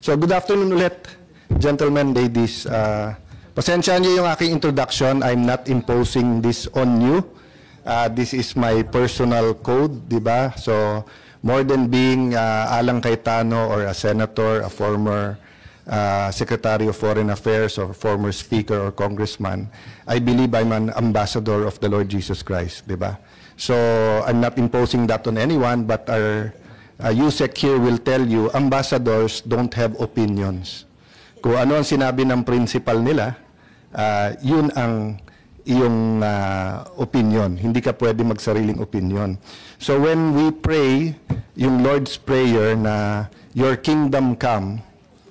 So good afternoon ulit, gentlemen, ladies. Pasensya niyo yung aking introduction. I'm not imposing this on you. This is my personal code, di ba? So more than being Alang Cayetano or a senator, a former Secretary of Foreign Affairs or former Speaker or Congressman, I believe I'm an ambassador of the Lord Jesus Christ, di ba? So I'm not imposing that on anyone, but our USEC here will tell you, ambassadors don't have opinions. Kung ano ang sinabi ng principal nila, yun ang iyong opinion. Hindi ka pwede magsariling opinion. So when we pray, yung Lord's Prayer na, your kingdom come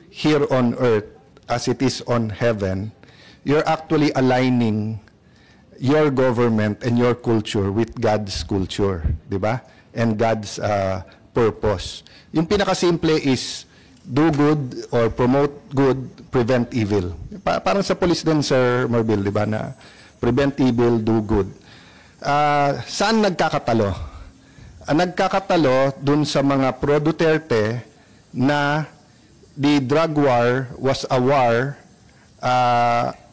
here on earth as it is on heaven, you're actually aligning your government and your culture with God's culture, di ba? And God's purpose. Yung pinakasimple is, do good or promote good, prevent evil. Parang sa police din, Sir Marbil, di ba, na prevent evil, do good. Saan nagkakatalo? Nagkakatalo dun sa mga pro-Duterte na the drug war was a war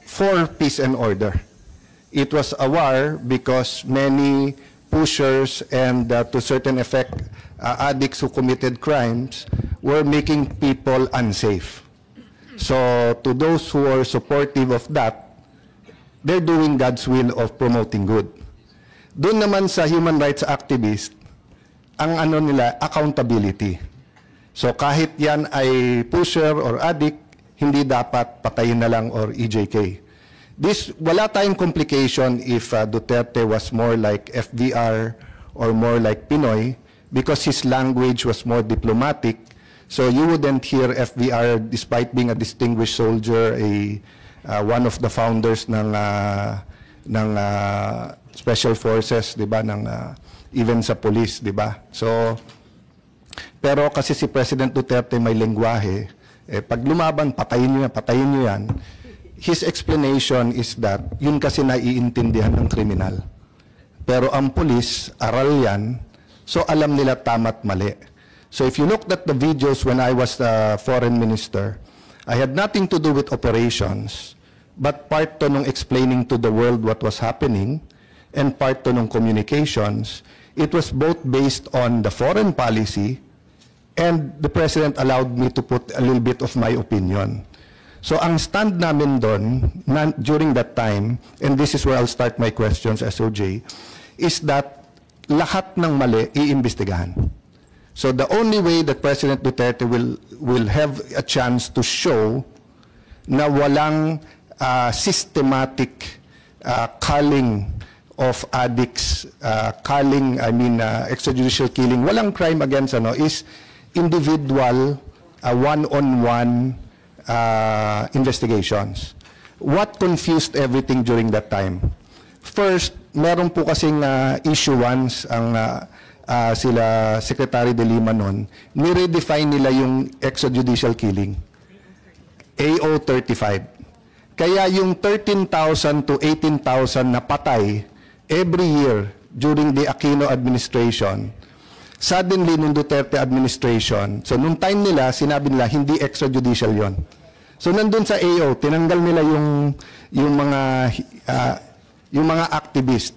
for peace and order. It was a war because many pushers and to certain effect addicts who committed crimes were making people unsafe. So to those who are supportive of that, they're doing God's will of promoting good. Doon naman sa human rights activist, ang ano nila, accountability. So kahit yan ay pusher or addict, hindi dapat patayin na lang or EJK. Wala tayong complication if Duterte was more like FDR or more like Pinoy, because his language was more diplomatic. So you wouldn't hear FDR, despite being a distinguished soldier, one of the founders ng special forces, di ba, even sa police, di ba? So pero kasi si President Duterte may lengguwahe, pag lumaban, patayin nyo yan. His explanation is that yun kasi naiintindihan ng kriminal. Pero ang police, aral yan, so alam nila tama't mali. So if you looked at the videos when I was the foreign minister, I had nothing to do with operations, but part to nung explaining to the world what was happening, and part to nung communications. It was both based on the foreign policy, and the President allowed me to put a little bit of my opinion. So ang stand namin doon, during that time, and this is where I'll start my questions, SOJ, is that lahat ng mali, iimbestigahan. So the only way that President Duterte will have a chance to show na walang systematic culling of addicts, extrajudicial killing, walang crime against is individual, one-on-one investigations. What confused everything during that time? First, meron po kasing issuance ang sila Secretary de Lima noon, ni-redefine nila yung extrajudicial killing. AO 35. Kaya yung 13,000 to 18,000 na patay every year during the Aquino administration, suddenly nung Duterte administration, so nung time nila, sinabi nila hindi extrajudicial yon. So nandun sa AO, tinanggal nila yung mga activist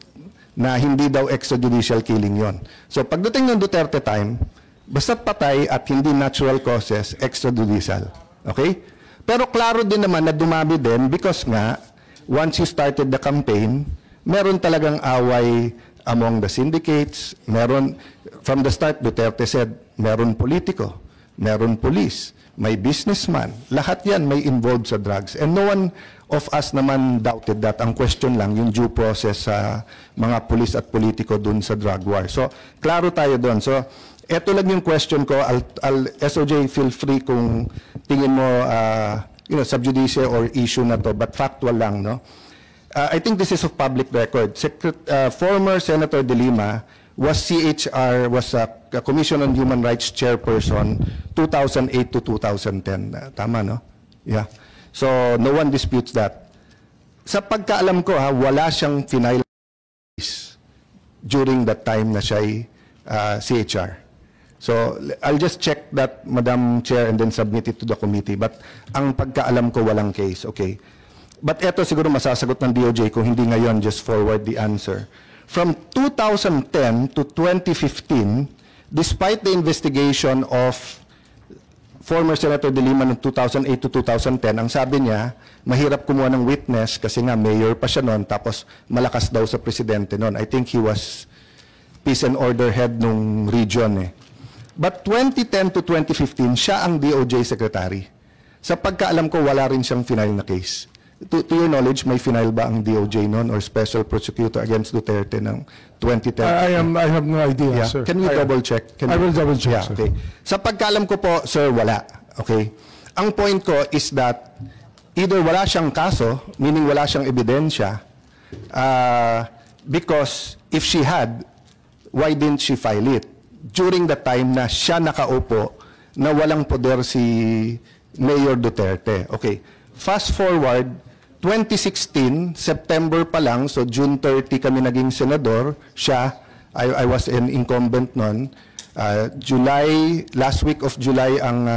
na hindi daw extrajudicial killing yon. So pagdating ng Duterte time, basta't patay at hindi natural causes, extrajudicial. Okay? Pero klaro din naman na dumami din because nga, once you started the campaign, meron talagang away among the syndicates, meron, from the start, Duterte said, meron politiko, meron police, may businessman, lahat yan may involved sa drugs. And no one of us naman doubted that. Ang question lang, yung due process sa mga police at politiko dun sa drug war. So, klaro tayo dun. So, eto lang yung question ko. SOJ, feel free kung tingin mo, sub judice or issue na to, but factual lang, no? I think this is of public record. Former Senator De Lima was CHR, was a Commission on Human Rights chairperson 2008 to 2010. Tama, no? Yeah. So, no one disputes that. Sa pagkaalam ko, wala siyang final during that time na siya'y CHR. So, I'll just check that, Madam Chair, and then submit it to the committee. But ang pagkaalam ko, walang case. Okay. But eto siguro masasagot ng DOJ kung hindi ngayon, just forward the answer. From 2010 to 2015, despite the investigation of former Senator De Lima noong 2008 to 2010, ang sabi niya, mahirap kumuha ng witness kasi nga mayor pa siya noon, tapos malakas daw sa presidente noon. I think he was peace and order head nung region eh. But 2010 to 2015, siya ang DOJ secretary. Sa pagkaalam ko, wala rin siyang final na case. To your knowledge, may final ba ang DOJ noon or special prosecutor against Duterte ng 2010? I have no idea, sir. Can we double check? I will double check, yeah, sir. okay. Sa pagkaalam ko po, sir, wala. Okay? Ang point ko is that either wala siyang kaso, meaning wala siyang ebidensya, because if she had, why didn't she file it? During the time na siya nakaupo na walang poder si Mayor Duterte. Okay. Fast forward, 2016, September pa lang, so June 30 kami naging senador. Siya, I was an incumbent noon. July, last week of July ang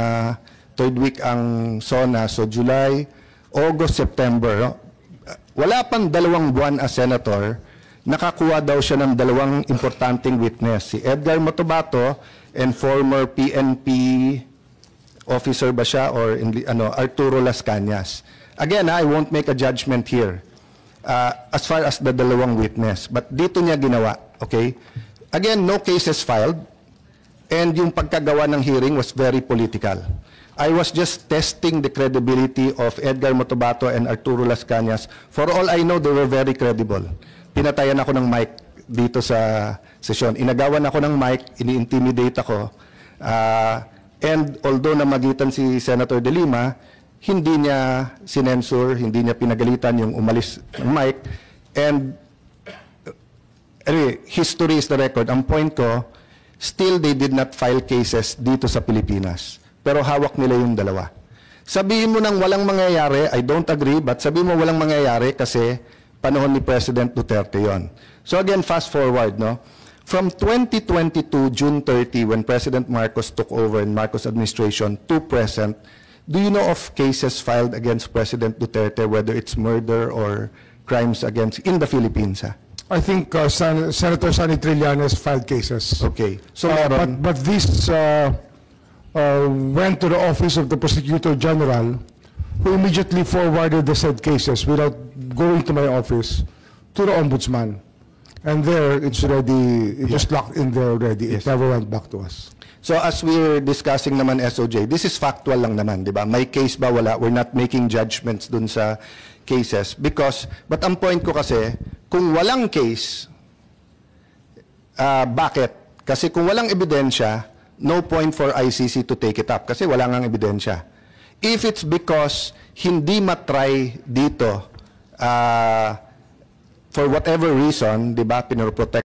third week ang SONA. So July, August, September. No? Wala pang 2 buwan as senator, nakakuha daw siya ng 2 importanteng witness. Si Edgar Motobato and former PNP officer ba siya or Arturo Las Cañas. Again, I won't make a judgment here as far as the 2 witness. But dito niya ginawa. Okay? Again, no cases filed. And yung pagkagawa ng hearing was very political. I was just testing the credibility of Edgar Motobato and Arturo Las Cañas. For all I know, they were very credible. Pinatayan ako ng mic dito sa sesyon. Inagawan ako ng mic, ini-intimidate ako. And although namagitan si Senator De Lima, hindi niya sinensure, hindi niya pinagalitan yung umalis ng mic. And anyway, history is the record. Ang point ko, still they did not file cases dito sa Pilipinas. Pero hawak nila yung 2. Sabihin mo nang walang mangyayari, I don't agree, but sabihin mo walang mangyayari kasi panahon ni President Duterte yon. So again, fast forward, no? From 2022, June 30, when President Marcos took over in Marcos administration, to present, do you know of cases filed against President Duterte, whether it's murder or crimes against, in the Philippines? I think Senator Sonny Trillanes filed cases. Okay. So, but this went to the office of the Prosecutor General, who immediately forwarded the said cases without going to my office to the Ombudsman. And there, it's already, just locked in there already. It never went back to us. So as we're discussing naman SOJ, this is factual lang naman, di ba? May case ba, wala? We're not making judgments dun sa cases. Because, but ang point ko kasi, kung walang case, bakit? Kasi kung walang ebidensya, no point for ICC to take it up. Kasi wala ngang ebidensya. If it's because hindi matry dito, for whatever reason, di ba, pinoprotect